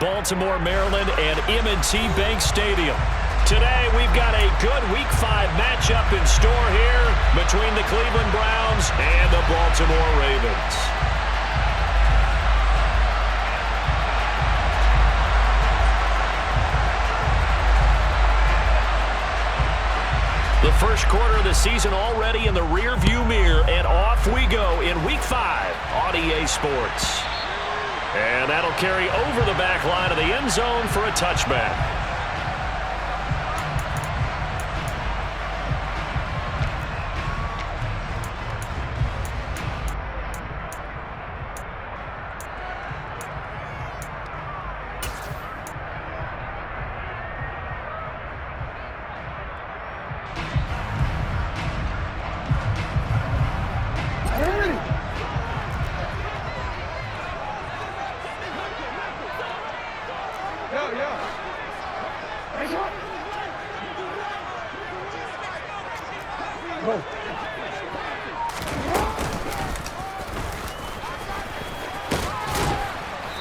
Baltimore, Maryland, and M&T Bank Stadium. Today, we've got a good Week 5 matchup in store here between the Cleveland Browns and the Baltimore Ravens. The first quarter of the season already in the rear-view mirror, and off we go in Week 5 on EA Sports. And that'll carry over the back line of the end zone for a touchback.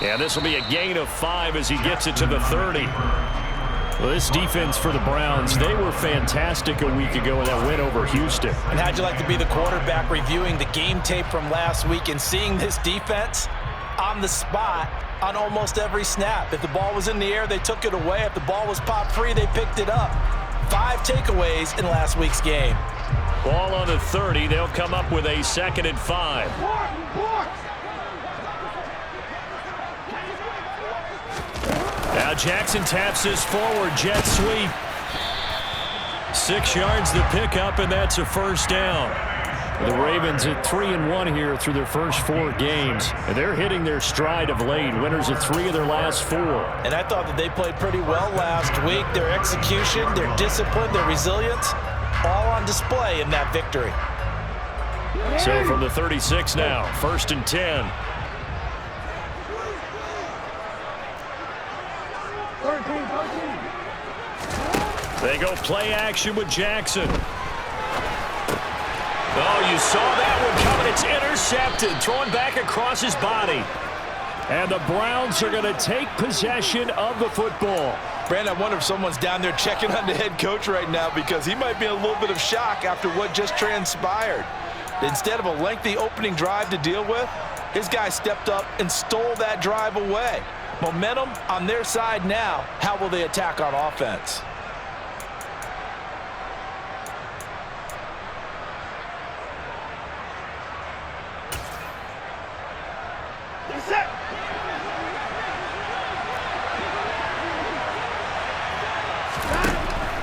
And this will be a gain of 5 as he gets it to the 30. Well, this defense for the Browns, they were fantastic a week ago in that win over Houston. And how'd you like to be the quarterback reviewing the game tape from last week and seeing this defense on the spot on almost every snap? If the ball was in the air, they took it away. If the ball was popped free, they picked it up. 5 takeaways in last week's game. Ball on the 30. They'll come up with a 2nd and 5. Now Jackson taps this forward jet sweep. 6 yards the pickup, and that's a first down. The Ravens at 3-1 here through their first 4 games, and they're hitting their stride of late. Winners of 3 of their last 4. And I thought that they played pretty well last week. Their execution, their discipline, their resilience, all on display in that victory. So from the 36 now, 1st and 10. They go play action with Jackson. Oh, you saw that one coming. It's intercepted. Thrown back across his body. And the Browns are going to take possession of the football. Brandon, I wonder if someone's down there checking on the head coach right now, because he might be in a little bit of shock after what just transpired. Instead of a lengthy opening drive to deal with, his guy stepped up and stole that drive away. Momentum on their side now. How will they attack on offense?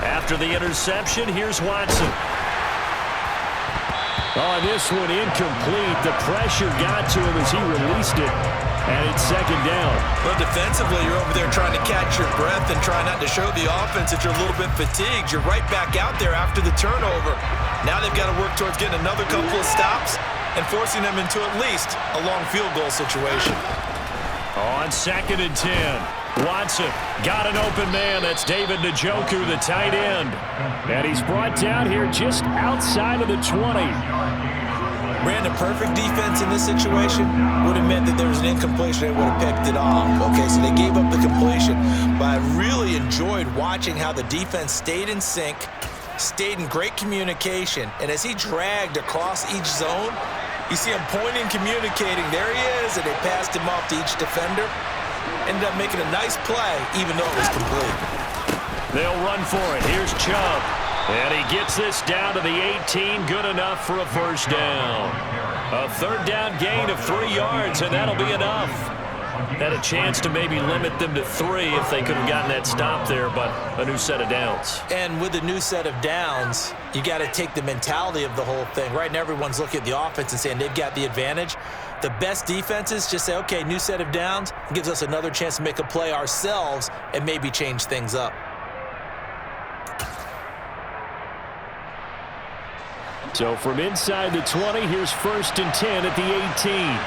After the interception, here's Watson. Oh, and this one incomplete. The pressure got to him as he released it, and it's 2nd down. Well, defensively, you're over there trying to catch your breath and try not to show the offense that you're a little bit fatigued. You're right back out there after the turnover. Now they've got to work towards getting another couple of stops and forcing them into at least a long field goal situation. On 2nd and 10. Watson got an open man. That's David Njoku, the tight end. And he's brought down here just outside of the 20. Brandon, perfect defense in this situation would have meant that there was an incompletion. They would have picked it off. Okay, so they gave up the completion. But I really enjoyed watching how the defense stayed in sync, stayed in great communication. And as he dragged across each zone, you see him pointing, communicating. There he is, and they passed him off to each defender. Ended up making a nice play, even though it was complete. They'll run for it. Here's Chubb. And he gets this down to the 18. Good enough for a first down. A 3rd down gain of 3 yards, and that'll be enough. Had a chance to maybe limit them to 3 if they could have gotten that stop there, but a new set of downs. And with a new set of downs, you got to take the mentality of the whole thing. Right now, everyone's looking at the offense and saying they've got the advantage. The best defenses just say, okay, new set of downs, gives us another chance to make a play ourselves and maybe change things up. So from inside the 20, here's 1st and 10 at the 18.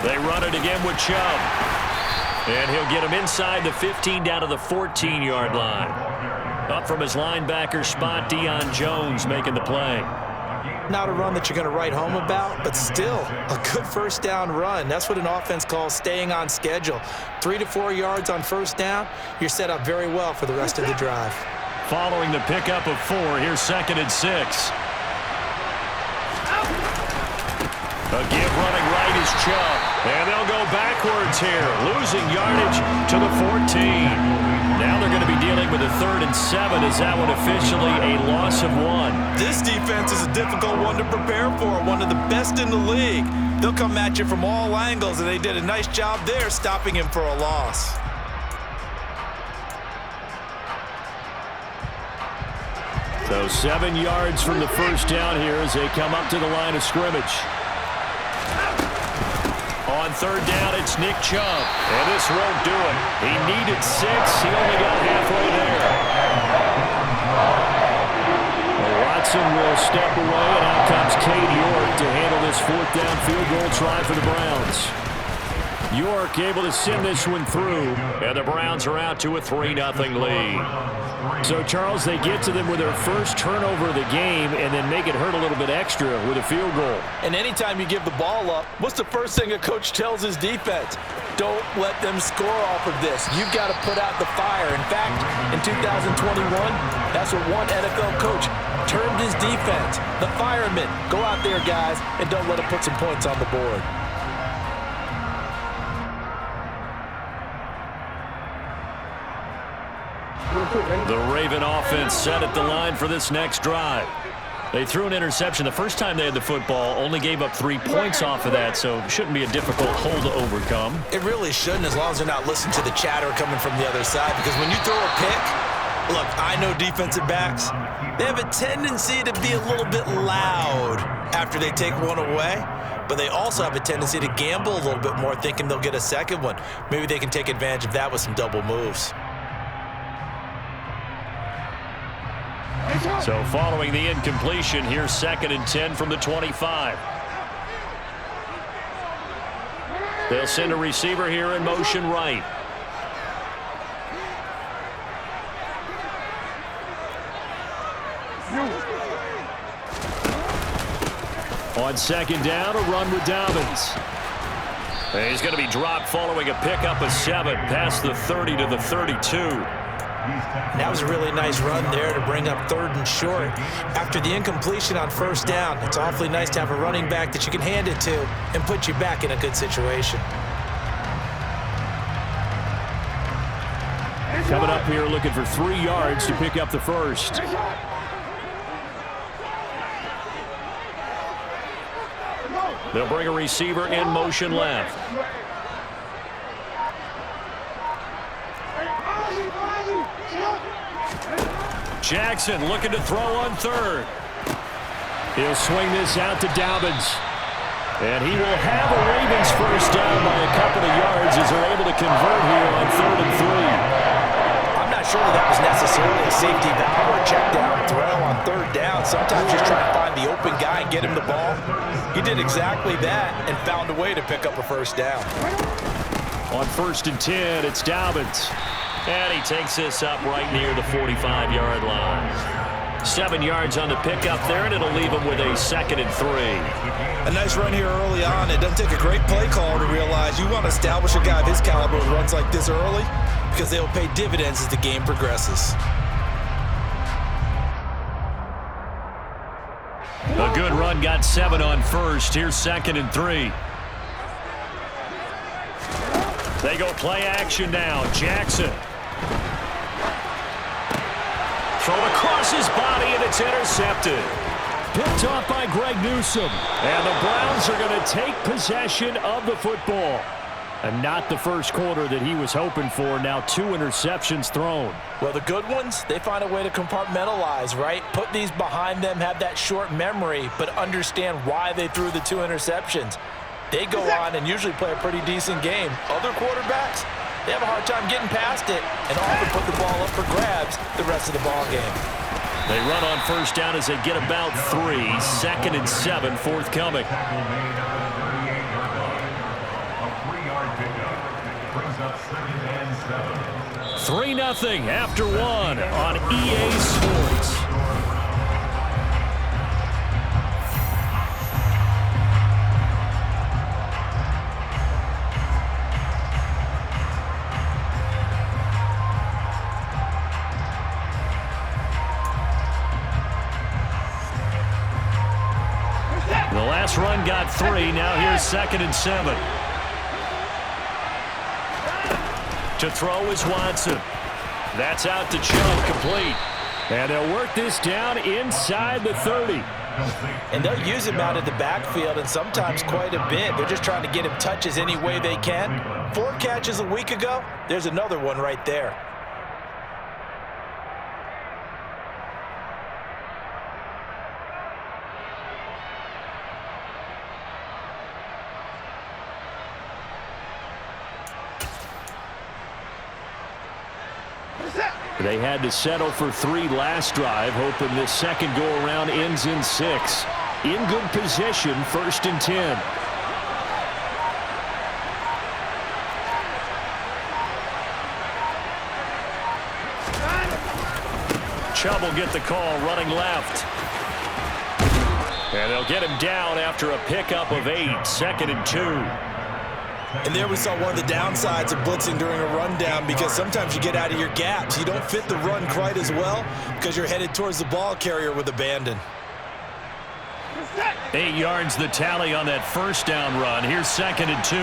They run it again with Chubb. And he'll get him inside the 15 down to the 14-yard line. Up from his linebacker spot, Deion Jones making the play. Not a run that you're going to write home about, but still a good first down run. That's what an offense calls staying on schedule. 3 to 4 yards on first down, you're set up very well for the rest of the drive. Following the pickup of 4, here's 2nd and 6. A give running right is Chubb. And they'll go backwards here, losing yardage to the 14. Now they're going to be dealing with a 3rd and 7. Is that one officially a loss of 1? This defense is a difficult one to prepare for, one of the best in the league. They'll come at you from all angles, and they did a nice job there stopping him for a loss. So 7 yards from the first down here as they come up to the line of scrimmage. On 3rd down, it's Nick Chubb. And this won't do it. He needed 6. He only got halfway there. Watson will step away, and out comes Cade York to handle this 4th down field goal try for the Browns. York able to send this one through, and the Browns are out to a 3-0 lead. So, Charles, they get to them with their first turnover of the game and then make it hurt a little bit extra with a field goal. And anytime you give the ball up, what's the first thing a coach tells his defense? Don't let them score off of this. You've got to put out the fire. In fact, in 2021, that's what one NFL coach termed his defense. The firemen. Go out there, guys, and don't let them put some points on the board. The Raven offense set at the line for this next drive. They threw an interception the first time they had the football, only gave up 3 points off of that, so it shouldn't be a difficult hole to overcome. It really shouldn't, as long as they're not listening to the chatter coming from the other side, because when you throw a pick, look, I know defensive backs, they have a tendency to be a little bit loud after they take one away, but they also have a tendency to gamble a little bit more, thinking they'll get a second one. Maybe they can take advantage of that with some double moves. So following the incompletion, here's 2nd and 10 from the 25. They'll send a receiver here in motion right. On 2nd down, a run with Dobbins. And he's going to be dropped following a pickup of 7 past the 30 to the 32. That was a really nice run there to bring up 3rd and short. After the incompletion on 1st down, it's awfully nice to have a running back that you can hand it to and put you back in a good situation. Coming up here looking for 3 yards to pick up the first. They'll bring a receiver in motion left. Jackson looking to throw on 3rd. He'll swing this out to Dobbins. And he will have a Ravens first down by a couple of yards as they're able to convert here on 3rd and 3. I'm not sure that was necessarily a safety valve or a check down throw on 3rd down. Sometimes just try to find the open guy and get him the ball. He did exactly that and found a way to pick up a first down. On 1st and 10, it's Dobbins. And he takes this up right near the 45-yard line. 7 yards on the pickup there, and it'll leave him with a 2nd and 3. A nice run here early on. It doesn't take a great play caller to realize you want to establish a guy of his caliber who runs like this early, because they'll pay dividends as the game progresses. A good run, got 7 on 1st. Here's 2nd and 3. They go play action now. Jackson. Thrown across his body, and it's intercepted. Picked off by Greg Newsome. And the Browns are going to take possession of the football. And not the first quarter that he was hoping for. Now 2 interceptions thrown. Well, the good ones, they find a way to compartmentalize, right? Put these behind them, have that short memory, but understand why they threw the 2 interceptions. They go on and usually play a pretty decent game. Other quarterbacks, they have a hard time getting past it and often put the ball up for grabs the rest of the ball game. They run on 1st down as they get about 3. 2nd and 7 forthcoming. 3-0 after 1 on EA Sports. This run got 3. Now here's 2nd and 7. To throw is Watson. That's out to Chubb, complete. And they'll work this down inside the 30. And they'll use him out of the backfield, and sometimes quite a bit. They're just trying to get him touches any way they can. 4 catches a week ago. There's another one right there. They had to settle for 3 last drive, hoping this second go-around ends in 6. In good position, 1st and 10. Chubb will get the call, running left. And they'll get him down after a pickup of 8, 2nd and 2. And there we saw one of the downsides of blitzing during a rundown, because sometimes you get out of your gaps. You don't fit the run quite as well because you're headed towards the ball carrier with abandon. 8 yards the tally on that 1st down run. Here's 2nd and 2.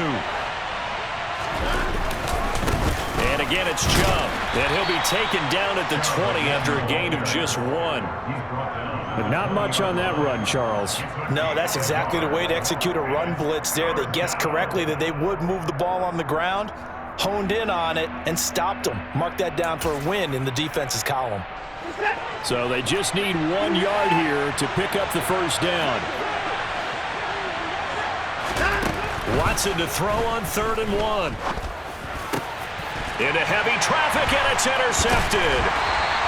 And again, it's Chubb. And he'll be taken down at the 20 after a gain of just 1. But not much on that run, Charles. No, that's exactly the way to execute a run blitz there. They guessed correctly that they would move the ball on the ground, honed in on it, and stopped them. Mark that down for a win in the defense's column. So they just need 1 yard here to pick up the 1st down. Watson to throw on 3rd and 1. Into heavy traffic, and it's intercepted.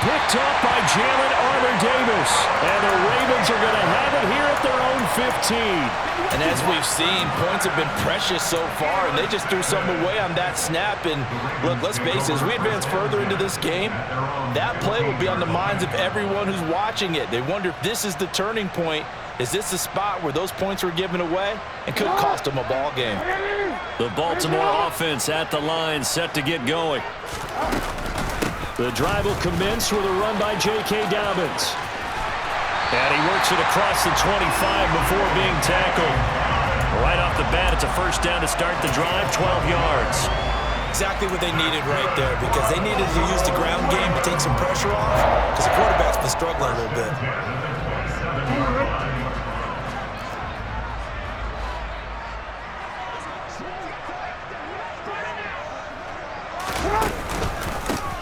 Picked up by Jalen Armour-Davis. And the Ravens are going to have it here at their own 15. And as we've seen, points have been precious so far, and they just threw some away on that snap. And look, let's face it, as we advance further into this game, that play will be on the minds of everyone who's watching it. They wonder if this is the turning point. Is this the spot where those points were given away and could cost them a ball game? The Baltimore offense at the line, set to get going. The drive will commence with a run by J.K. Dobbins. And he works it across the 25 before being tackled. Right off the bat, it's a 1st down to start the drive, 12 yards. Exactly what they needed right there, because they needed to use the ground game to take some pressure off, because the quarterback's been struggling a little bit.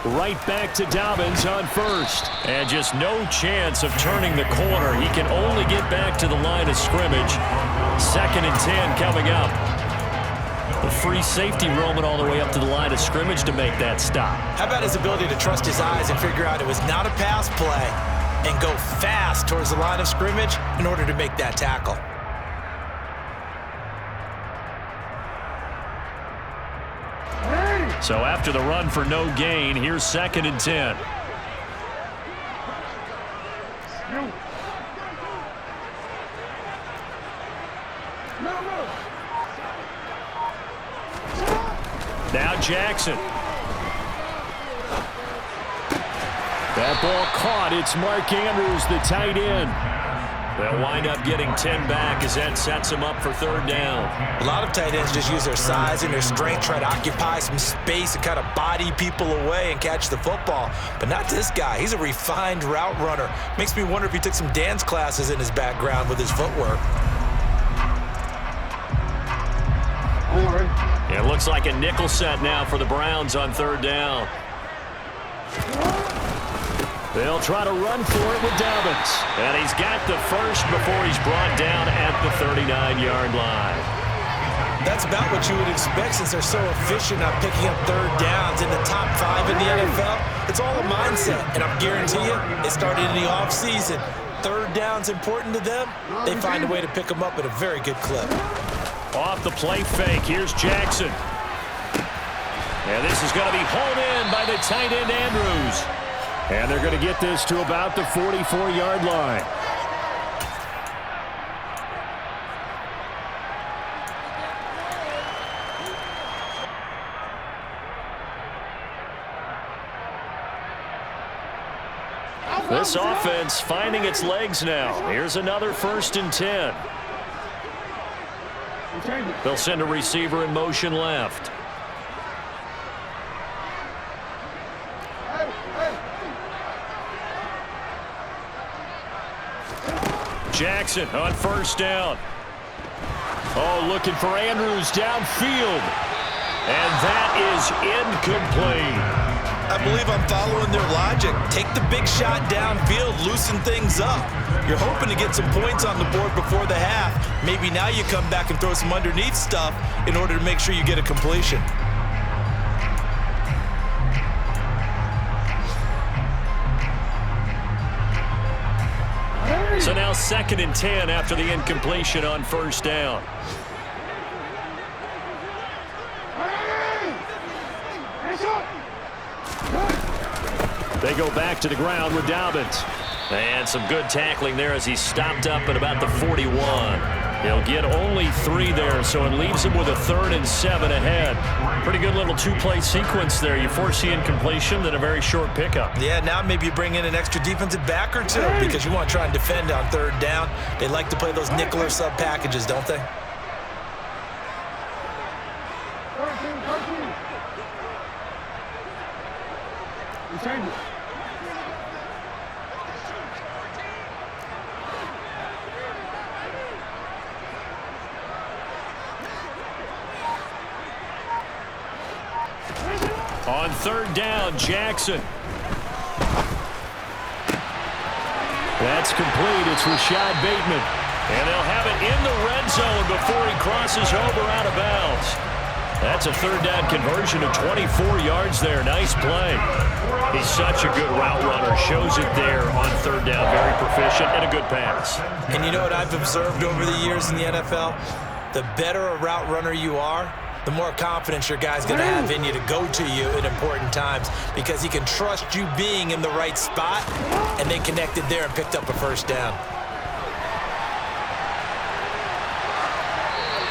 Right back to Dobbins on 1st. And just no chance of turning the corner. He can only get back to the line of scrimmage. 2nd and 10 coming up. The free safety roaming all the way up to the line of scrimmage to make that stop. How about his ability to trust his eyes and figure out it was not a pass play and go fast towards the line of scrimmage in order to make that tackle? So after the run for no gain, here's 2nd and 10. Now Jackson. That ball caught. It's Mark Andrews, the tight end. They'll wind up getting 10 back as that sets them up for 3rd down. A lot of tight ends just use their size and their strength, try to occupy some space and kind of body people away and catch the football. But not this guy. He's a refined route runner. Makes me wonder if he took some dance classes in his background with his footwork. It looks like a nickel set now for the Browns on 3rd down. They'll try to run for it with Dobbins. And he's got the 1st before he's brought down at the 39-yard line. That's about what you would expect since they're so efficient on picking up 3rd downs in the top 5 in the NFL. It's all a mindset, and I guarantee you it started in the offseason. 3rd down's important to them. They find a way to pick them up at a very good clip. Off the play fake, here's Jackson. And this is going to be hauled in by the tight end Andrews. And they're going to get this to about the 44-yard line. This offense finding its legs now. Here's another 1st and 10. They'll send a receiver in motion left. Jackson on first down. Oh, looking for Andrews downfield. And that is incomplete. I believe I'm following their logic. Take the big shot downfield, loosen things up. You're hoping to get some points on the board before the half. Maybe now you come back and throw some underneath stuff in order to make sure you get a completion. So now 2nd and 10 after the incompletion on first down. They go back to the ground with Dobbins. And some good tackling there as he stopped up at about the 41. He'll get only 3 there, so it leaves him with a 3rd and 7 ahead. Pretty good little 2-play sequence there. You force the incompletion, then a very short pickup. Yeah, now maybe you bring in an extra defensive back or two because you want to try and defend on 3rd down. They like to play those nickel or sub packages, don't they? On 3rd down, Jackson. That's complete. It's Rashad Bateman. And they'll have it in the red zone before he crosses over out of bounds. That's a 3rd down conversion of 24 yards there. Nice play. He's such a good route runner. Shows it there on 3rd down. Very proficient and a good pass. And you know what I've observed over the years in the NFL? The better a route runner you are, the more confidence your guy's going to have in you to go to you at important times because he can trust you being in the right spot, and they connected there and picked up a 1st down.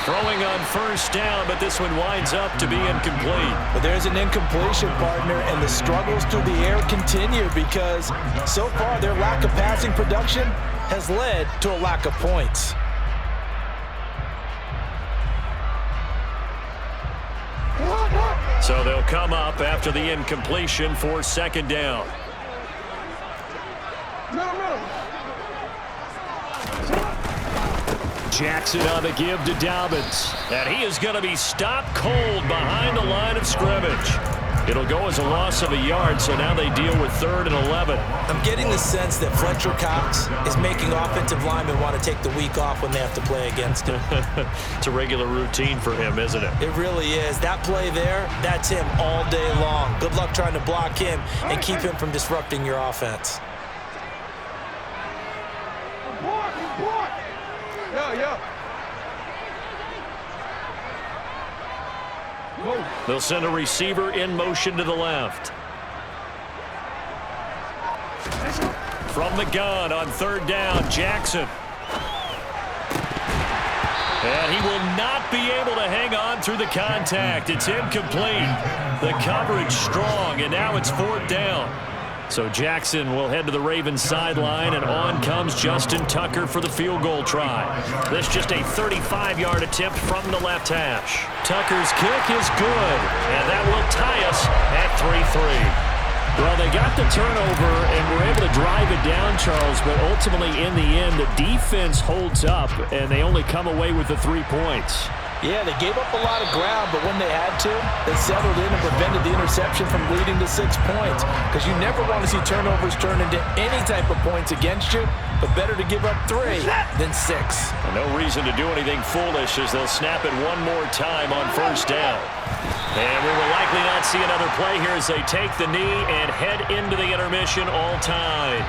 Throwing on 1st down, but this one winds up to be incomplete. But there's an incompletion, partner, and the struggles through the air continue because so far their lack of passing production has led to a lack of points. So they'll come up after the incompletion for 2nd down. Jackson on the give to Dobbins. And he is going to be stopped cold behind the line of scrimmage. It'll go as a loss of a yard, so now they deal with 3rd and 11. I'm getting the sense that Fletcher Cox is making offensive linemen want to take the week off when they have to play against him. It's a regular routine for him, isn't it? It really is. That play there, that's him all day long. Good luck trying to block him and keep him from disrupting your offense. They'll send a receiver in motion to the left. From the gun on 3rd down, Jackson. And he will not be able to hang on through the contact. It's incomplete. The coverage strong, and now it's 4th down. So Jackson will head to the Ravens sideline, and on comes Justin Tucker for the field goal try. This just a 35-yard attempt from the left hash. Tucker's kick is good, and that will tie us at 3-3. Well, they got the turnover and were able to drive it down, Charles, but ultimately in the end, the defense holds up, and they only come away with the 3 points. Yeah, they gave up a lot of ground, but when they had to, they settled in and prevented the interception from leading to 6 points. Because you never want to see turnovers turn into any type of points against you, but better to give up 3 than 6. And no reason to do anything foolish as they'll snap it one more time on 1st down. And we will likely not see another play here as they take the knee and head into the intermission all tied.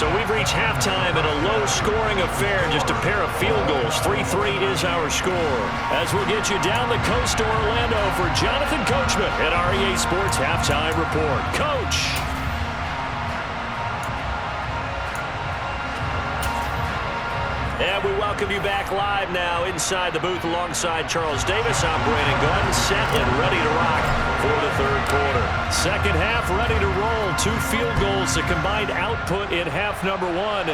So we've reached halftime in a low-scoring affair, just a pair of field goals. 3-3 is our score. As we'll get you down the coast to Orlando for Jonathan Coachman at REA Sports Halftime Report. Coach! And we welcome welcome you back live now inside the booth alongside Charles Davis. I'm Brandon Gordon, set and ready to rock for the third quarter. Second half ready to roll. 2 field goals, the combined output in half number 1.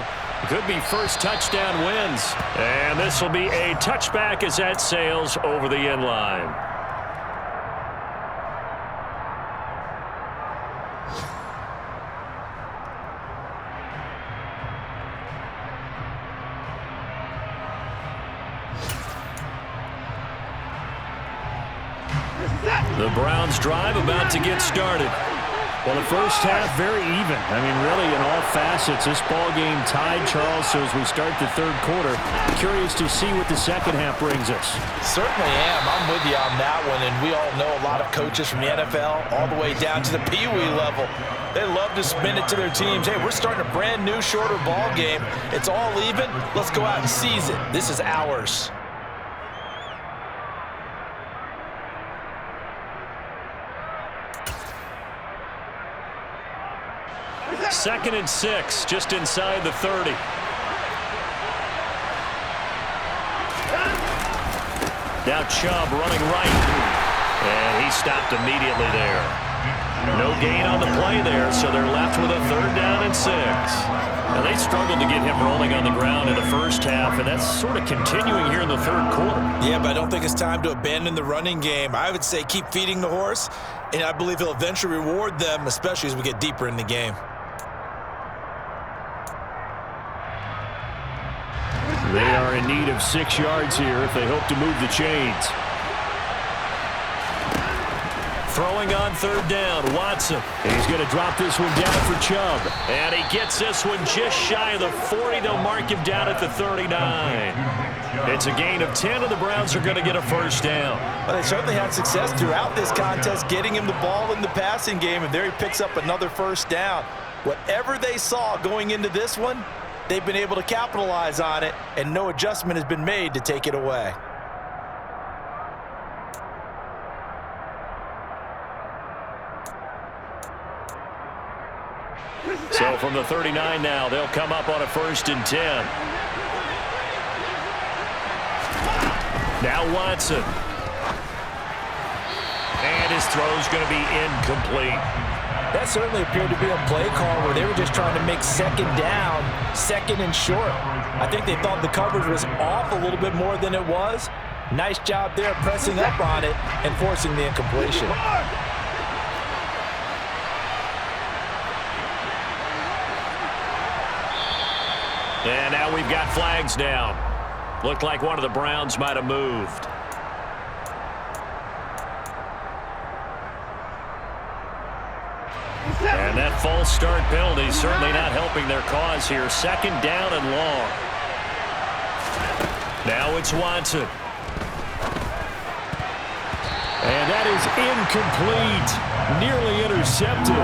Could be first touchdown wins. And this will be a touchback as that sails over the end line. The Browns drive about to get started. Well, the first half, very even. I mean, really, in all facets, this ball game tied, Charles. So as we start the third quarter, curious to see what the second half brings us. Certainly am. I'm with you on that one. And we all know a lot of coaches from the NFL all the way down to the Pee-wee level. They love to spin it to their teams. Hey, we're starting a brand new, shorter ball game. It's all even. Let's go out and seize it. This is ours. Second and 6, just inside the 30. Now Chubb running right. And he stopped immediately there. No gain on the play there, so they're left with a 3rd down and 6. Now they struggled to get him rolling on the ground in the first half, and that's sort of continuing here in the third quarter. Yeah, but I don't think it's time to abandon the running game. I would say keep feeding the horse, and I believe he'll eventually reward them, especially as we get deeper in the game. They are in need of 6 yards here if they hope to move the chains. Throwing on 3rd down, Watson. And he's going to drop this one down for Chubb. And he gets this one just shy of the 40. They'll mark him down at the 39. It's a gain of 10, and the Browns are going to get a 1st down. Well, they certainly had success throughout this contest, getting him the ball in the passing game, and there he picks up another 1st down. Whatever they saw going into this one, they've been able to capitalize on it, and no adjustment has been made to take it away. So from the 39 now, they'll come up on a 1st and 10. Now Watson. And his throw's going to be incomplete. That certainly appeared to be a play call where they were just trying to make 2nd down, 2nd and short. I think they thought the coverage was off a little bit more than it was. Nice job there pressing up on it and forcing the incompletion. And now we've got flags down. Looked like one of the Browns might have moved. And that false start penalty certainly not helping their cause here. 2nd down and long. Now it's Watson. And that is incomplete. Nearly intercepted.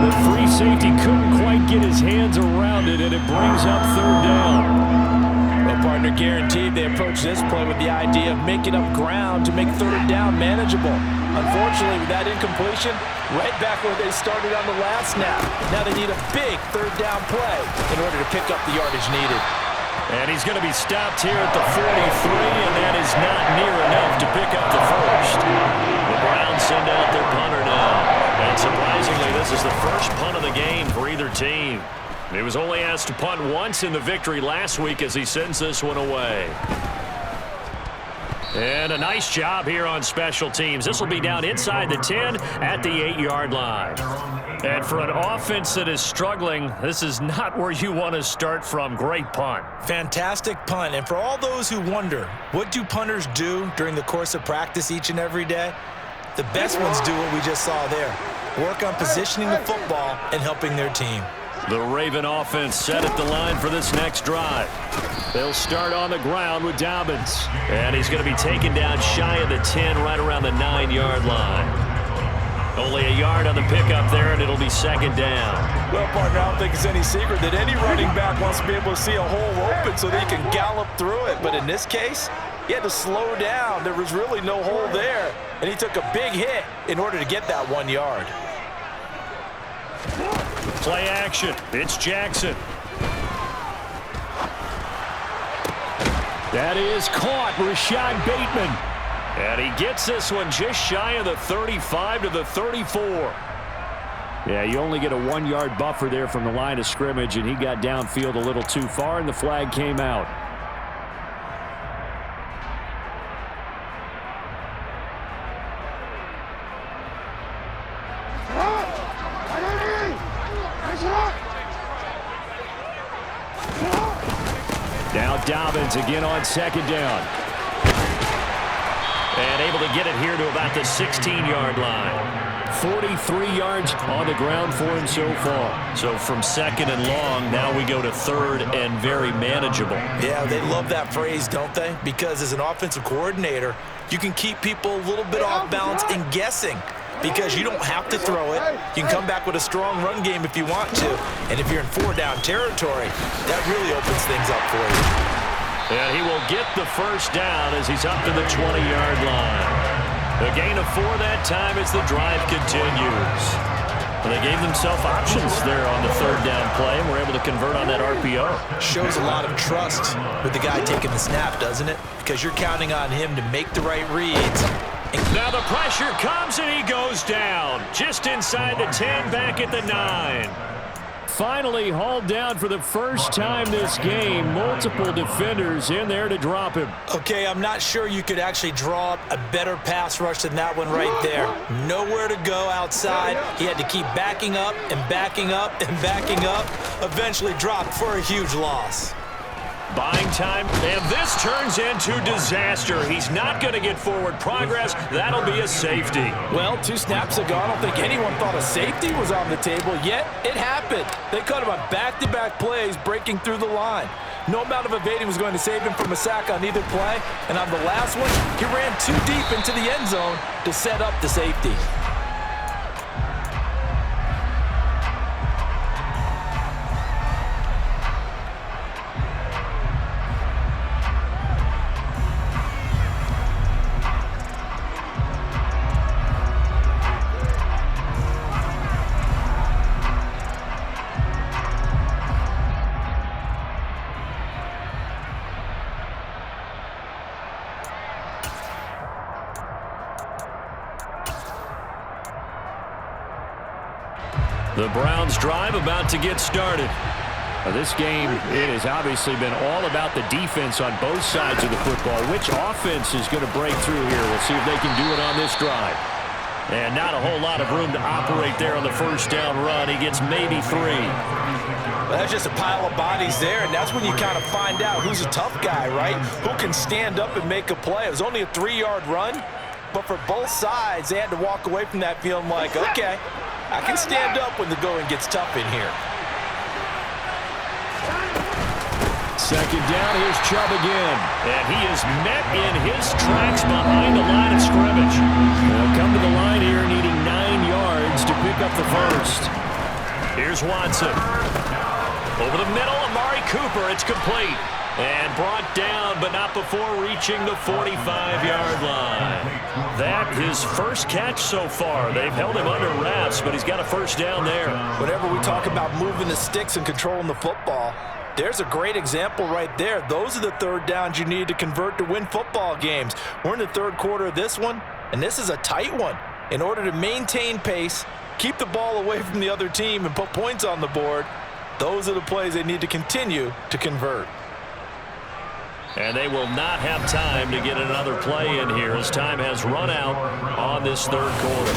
The free safety couldn't quite get his hands around it, and it brings up 3rd down. Well, partner, guaranteed they approach this play with the idea of making up ground to make 3rd down manageable. Unfortunately, with that incompletion, right back where they started on the last snap. Now they need a big 3rd down play in order to pick up the yardage needed. And he's going to be stopped here at the 43, and that is not near enough to pick up the 1st. The Browns send out their punter now. And surprisingly, this is the first punt of the game for either team. He was only asked to punt once in the victory last week as he sends this one away. And a nice job here on special teams. This will be down inside the 10 at the 8-yard line. And for an offense that is struggling, this is not where you want to start from. Great punt. Fantastic punt. And for all those who wonder, what do punters do during the course of practice each and every day? The best ones do what we just saw there. Work on positioning the football and helping their team. The Raven offense set at the line for this next drive. They'll start on the ground with Dobbins. And he's going to be taken down shy of the 10, right around the 9-yard line. Only a yard on the pickup there, and it'll be 2nd down. Well, partner, I don't think it's any secret that any running back wants to be able to see a hole open so that he can gallop through it. But in this case, he had to slow down. There was really no hole there, and he took a big hit in order to get that 1 yard. Play action. It's Jackson. That is caught. Rashad Bateman. And he gets this one just shy of the 35 to the 34. Yeah, you only get a 1-yard buffer there from the line of scrimmage, and he got downfield a little too far, and the flag came out. Now Dobbins again on second down. And able to get it here to about the 16-yard line. 43 yards on the ground for him so far. So from second and long, now we go to third and very manageable. Yeah, they love that phrase, don't they? Because as an offensive coordinator, you can keep people a little bit off balance and guessing. Because you don't have to throw it. You can come back with a strong run game if you want to. And if you're in 4-down territory, that really opens things up for you. And he will get the first down as he's up to the 20-yard line. A gain of 4 that time as the drive continues. And they gave themselves options there on the third down play and were able to convert on that RPO. Shows a lot of trust with the guy taking the snap, doesn't it? Because you're counting on him to make the right reads. Now the pressure comes and he goes down. Just inside the 10, back at the 9. Finally hauled down for the first time this game. Multiple defenders in there to drop him. Okay, I'm not sure you could actually draw up a better pass rush than that one right there. Nowhere to go outside. He had to keep backing up and backing up and backing up. Eventually dropped for a huge loss. Buying time, and this turns into disaster. He's not going to get forward progress. That'll be a safety. Well, 2 snaps ago, I don't think anyone thought a safety was on the table, yet it happened. They cut him on back-to-back plays, breaking through the line. No amount of evading was going to save him from a sack on either play, and on the last one, he ran too deep into the end zone to set up the safety. The Browns drive about to get started. This game, it has obviously been all about the defense on both sides of the football. Which offense is going to break through here? We'll see if they can do it on this drive. And not a whole lot of room to operate there on the first down run. He gets maybe 3. Well, that's just a pile of bodies there, and that's when you kind of find out who's a tough guy, right? Who can stand up and make a play. It was only a 3-yard run, but for both sides, they had to walk away from that feeling like, okay, I can stand up when the going gets tough in here. Second down, here's Chubb again. And he is met in his tracks behind the line of scrimmage. They'll come to the line here needing 9 yards to pick up the first. Here's Watson. Over the middle, Amari Cooper. It's complete. And brought down, but not before reaching the 45-yard line. That his first catch so far. They've held him under wraps, but he's got a first down there. Whenever we talk about moving the sticks and controlling the football, there's a great example right there. Those are the third downs you need to convert to win football games. We're in the third quarter of this one, and this is a tight one. In order to maintain pace, keep the ball away from the other team, and put points on the board, those are the plays they need to continue to convert. And they will not have time to get another play in here as time has run out on this third quarter.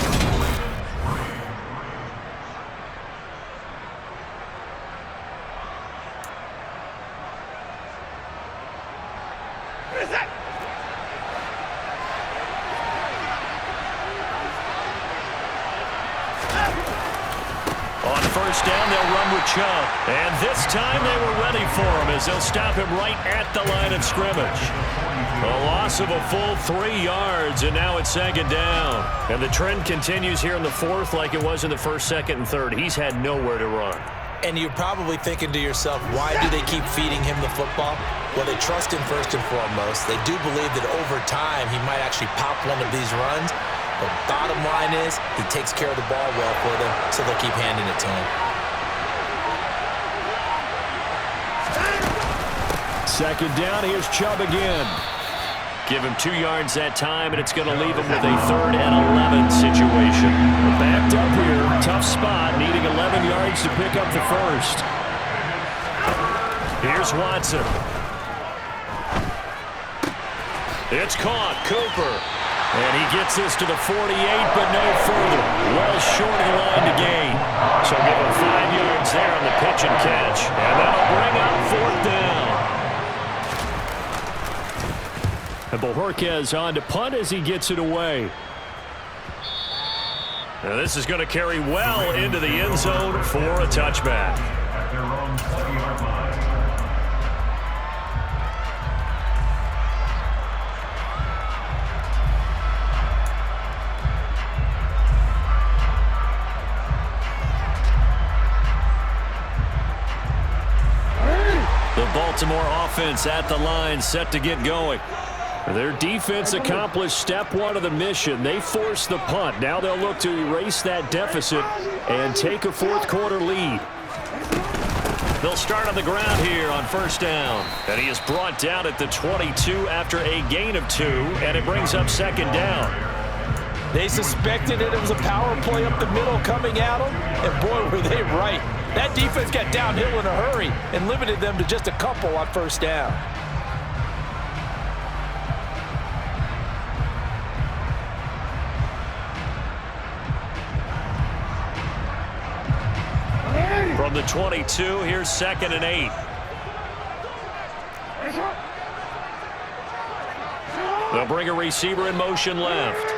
On first down, they'll run with Chubb. And this time they were ready for him as they'll stop him right at the line of scrimmage. A loss of a full 3 yards, and now it's second down. And the trend continues here in the fourth like it was in the first, second, and third. He's had nowhere to run. And you're probably thinking to yourself, why do they keep feeding him the football? Well, they trust him first and foremost. They do believe that over time he might actually pop one of these runs. But bottom line is, he takes care of the ball well for them, so they'll keep handing it to him. second down. Here's Chubb again. Give him 2 yards that time, and it's going to leave him with a 3rd and 11 situation. Backed up here. Tough spot, needing 11 yards to pick up the first. Here's Watson. It's caught. Cooper. And he gets this to the 48, but no further. Well short of the line to gain. So give him 5 yards there on the pitch and catch. And that'll bring up 4th down. And Bojorquez on to punt as he gets it away. Now this is going to carry well into the end zone for a touchback. The Baltimore offense at the line, set to get going. Their defense accomplished step 1 of the mission. They forced the punt. Now they'll look to erase that deficit and take a 4th quarter lead. They'll start on the ground here on 1st down. And he is brought down at the 22 after a gain of 2, and it brings up 2nd down. They suspected it was a power play up the middle coming at them, and boy, were they right. That defense got downhill in a hurry and limited them to just a couple on 1st down. From the 22, here's 2nd and 8. They'll bring a receiver in motion left.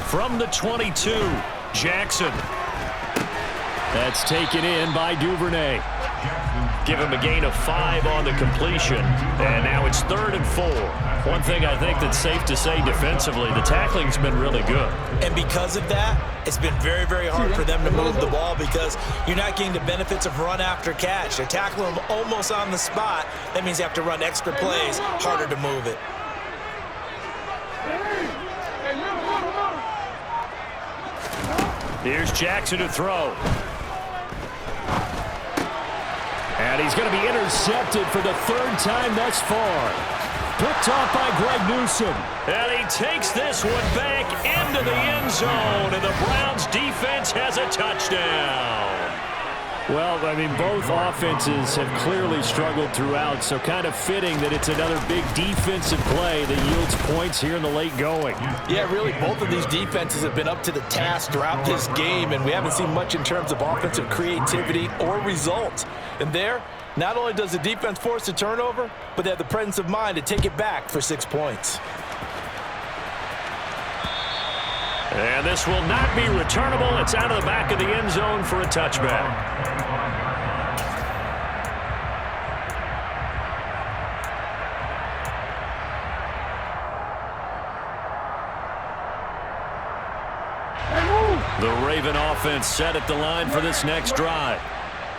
From the 22, Jackson. That's taken in by Duvernay. Give him a gain of 5 on the completion. And now it's 3rd and 4. One thing I think that's safe to say defensively, the tackling's been really good. And because of that, it's been very, very hard for them to move the ball because you're not getting the benefits of run after catch. They're tackling them almost on the spot. That means you have to run extra plays, harder to move it. Here's Jackson to throw. And he's going to be intercepted for the 3rd time thus far. Picked off by Greg Newsome. And he takes this one back into the end zone, and the Browns defense has a touchdown. Well, I mean, both offenses have clearly struggled throughout, so kind of fitting that it's another big defensive play that yields points here in the late going. Yeah, really, both of these defenses have been up to the task throughout this game, and we haven't seen much in terms of offensive creativity or results. And there, not only does the defense force a turnover, but they have the presence of mind to take it back for 6 points. And this will not be returnable. It's out of the back of the end zone for a touchback. The Raven offense set at the line for this next drive.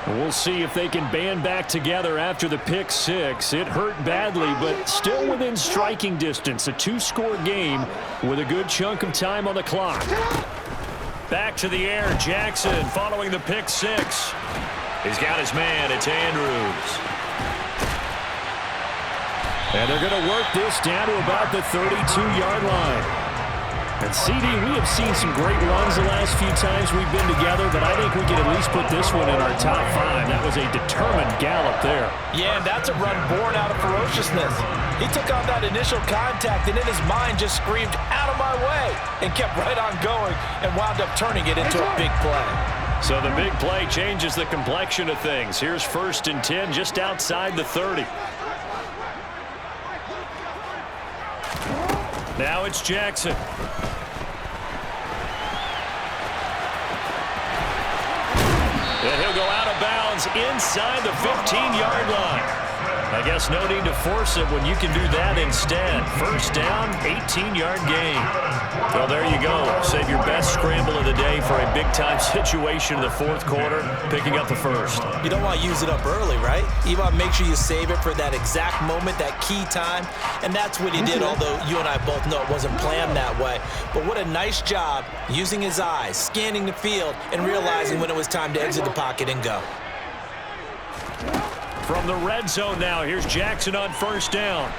We'll see if they can band back together after the pick 6. It hurt badly, but still within striking distance. A 2-score game with a good chunk of time on the clock. Back to the air, Jackson following the pick 6. He's got his man, it's Andrews. And they're going to work this down to about the 32-yard line. And CD, we have seen some great runs the last few times we've been together, but I think we can at least put this one in our top 5. That was a determined gallop there. Yeah, and that's a run born out of ferociousness. He took on that initial contact, and in his mind just screamed, "Out of my way," and kept right on going and wound up turning it into a big play. So the big play changes the complexion of things. Here's 1st and 10 just outside the 30. Now it's Jackson. And he'll go out of bounds inside the 15-yard line. I guess no need to force it when you can do that instead. 1st down, 18-yard gain. Well, there you go. Save your best scramble of the day for a big-time situation in the 4th quarter, picking up the 1st. You don't want to use it up early, right? You want to make sure you save it for that exact moment, that key time. And that's what he did, although you and I both know it wasn't planned that way. But what a nice job using his eyes, scanning the field, and realizing when it was time to exit the pocket and go. From the red zone now, here's Jackson on first down.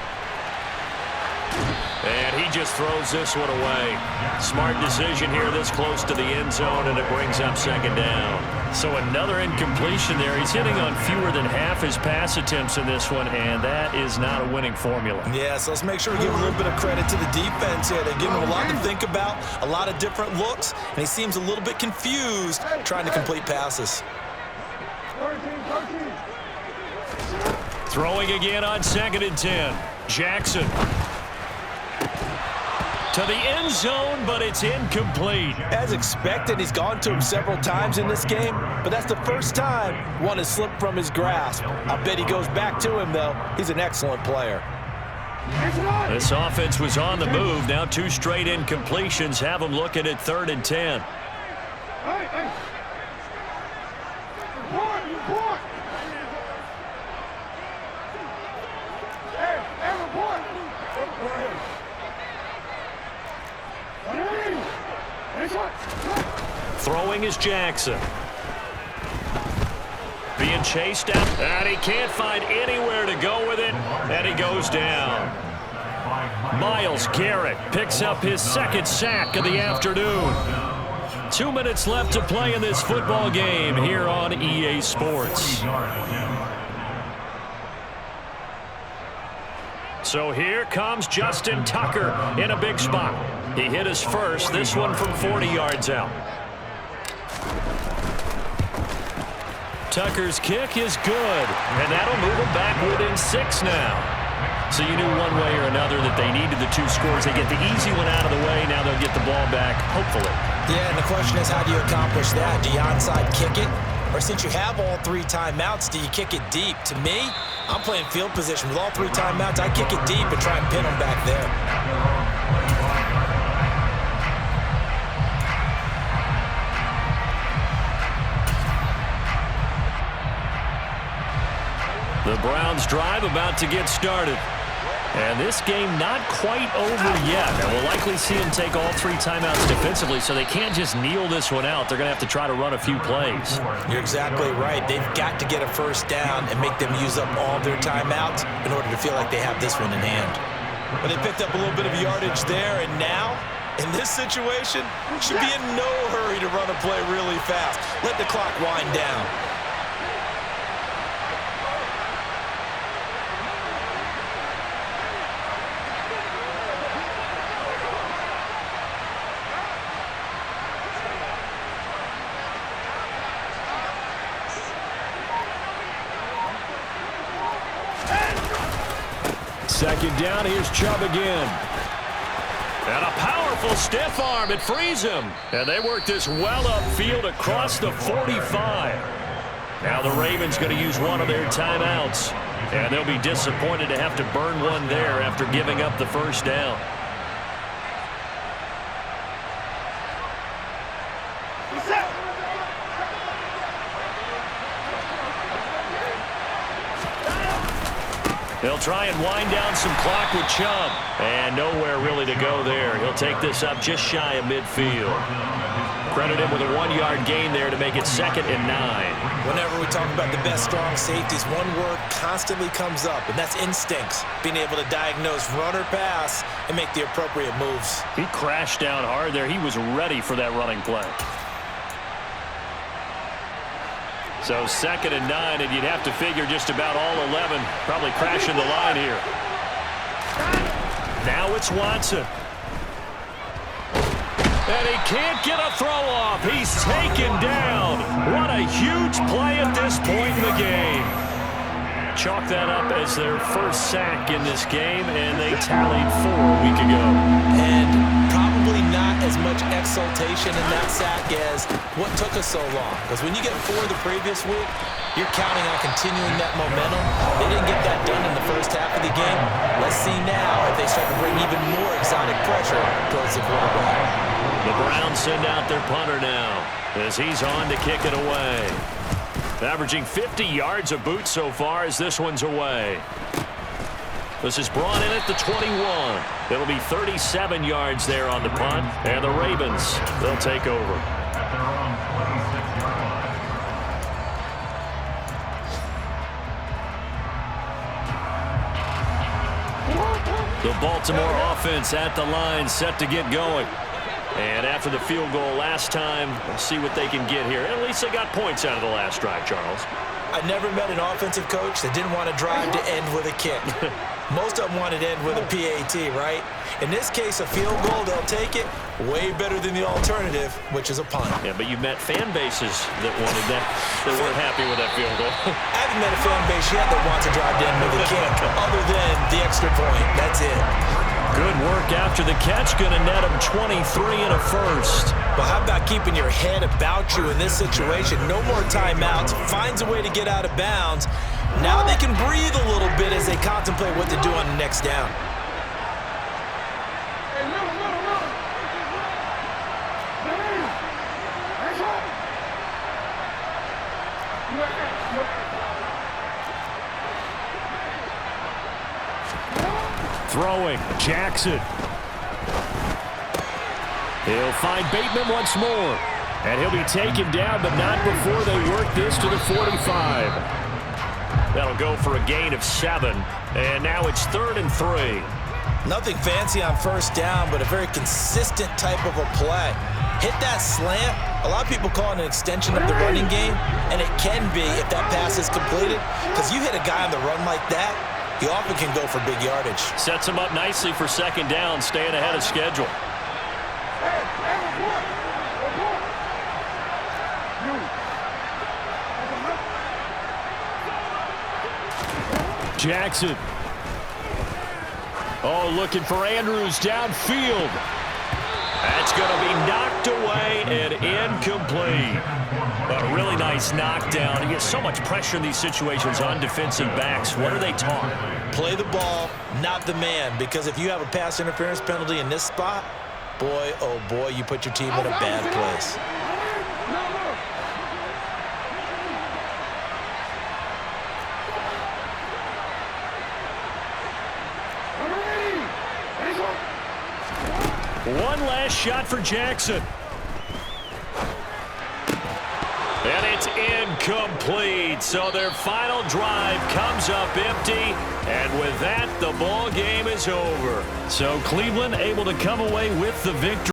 And he just throws this one away. Smart decision here this close to the end zone, and it brings up second down. So another incompletion there. He's hitting on fewer than half his pass attempts in this one, and that is not a winning formula. Yeah, so let's make sure we give a little bit of credit to the defense here. They're giving him a lot to think about, a lot of different looks, and he seems a little bit confused trying to complete passes. Throwing again on 2nd and 10. Jackson. To the end zone, but it's incomplete. As expected, he's gone to him several times in this game, but that's the first time one has slipped from his grasp. I bet he goes back to him, though. He's an excellent player. This offense was on the move. Now 2 straight incompletions have them looking at 3rd and 10. Throwing is Jackson. Being chased out, and he can't find anywhere to go with it, and he goes down. Myles Garrett picks up his 2nd sack of the afternoon. 2 minutes left to play in this football game here on EA Sports. So here comes Justin Tucker in a big spot. He hit his first, this one from 40 yards out. Tucker's kick is good, and that'll move him back within 6 now. So you knew one way or another that they needed the 2 scores. They get the easy one out of the way. Now they'll get the ball back, hopefully. Yeah, and the question is, how do you accomplish that? Do you onside kick it? Or since you have all 3 timeouts, do you kick it deep? To me, I'm playing field position. With all 3 timeouts, I kick it deep and try and pin them back there. The Browns drive about to get started. And this game not quite over yet. And we'll likely see them take all 3 timeouts defensively, so they can't just kneel this one out. They're going to have to try to run a few plays. You're exactly right. They've got to get a first down and make them use up all their timeouts in order to feel like they have this one in hand. But they picked up a little bit of yardage there, and now, in this situation, should be in no hurry to run a play really fast. Let the clock wind down. Second down, here's Chubb again. And a powerful stiff arm, it frees him. And they work this well upfield across the 45. Now the Ravens going to use one of their timeouts. And they'll be disappointed to have to burn one there after giving up the first down. He'll try and wind down some clock with Chubb. And nowhere really to go there. He'll take this up just shy of midfield. Credit him with a 1-yard gain there to make it 2nd and 9. Whenever we talk about the best strong safeties, one word constantly comes up, and that's instincts. Being able to diagnose run or pass and make the appropriate moves. He crashed down hard there. He was ready for that running play. So 2nd and 9, and you'd have to figure just about all 11 probably crashing the line here. Now it's Watson. And he can't get a throw off. He's taken down. What a huge play at this point in the game. Chalk that up as their first sack in this game, and they tallied 4 a week ago. And probably not as much exultation in that sack as what took us so long. Because when you get 4 the previous week, you're counting on continuing that momentum. They didn't get that done in the first half of the game. Let's see now if they start to bring even more exotic pressure towards the quarterback. The Browns send out their punter now as he's on to kick it away. Averaging 50 yards a boot so far as this one's away. This is brought in at the 21. It'll be 37 yards there on the punt, and the Ravens, they'll take over. The Baltimore offense at the line, set to get going. And after the field goal last time, we'll see what they can get here. At least they got points out of the last drive, Charles. I never met an offensive coach that didn't want to drive to end with a kick. Most of them wanted to end with a PAT, right? In this case, a field goal, they'll take it. Way better than the alternative, which is a punt. Yeah, but you met fan bases that wanted that, that weren't happy with that field goal. I haven't met a fan base yet that wants to drive to end with a kick, other than the extra point. That's it. Good work after the catch. Going to net him 23 and a first. But how about keeping your head about you in this situation? No more timeouts. Finds a way to get out of bounds. Now they can breathe a little bit as they contemplate what to do on the next down. Throwing, Jackson. He'll find Bateman once more. And he'll be taken down, but not before they work this to the 45. That'll go for a gain of 7. And now it's 3rd and 3. Nothing fancy on first down, but a very consistent type of a play. Hit that slant. A lot of people call it an extension of the running game, and it can be if that pass is completed, because you hit a guy on the run like that, he often can go for big yardage. Sets him up nicely for 2nd down, staying ahead of schedule. Jackson. Oh, looking for Andrews downfield. That's going to be knocked away and incomplete. A really nice knockdown. He gets so much pressure in these situations on defensive backs. What are they taught? Play the ball, not the man, because if you have a pass interference penalty in this spot, boy, oh boy, you put your team in a bad place. One last shot for Jackson. And it's incomplete. So their final drive comes up empty. And with that, the ball game is over. So Cleveland able to come away with the victory.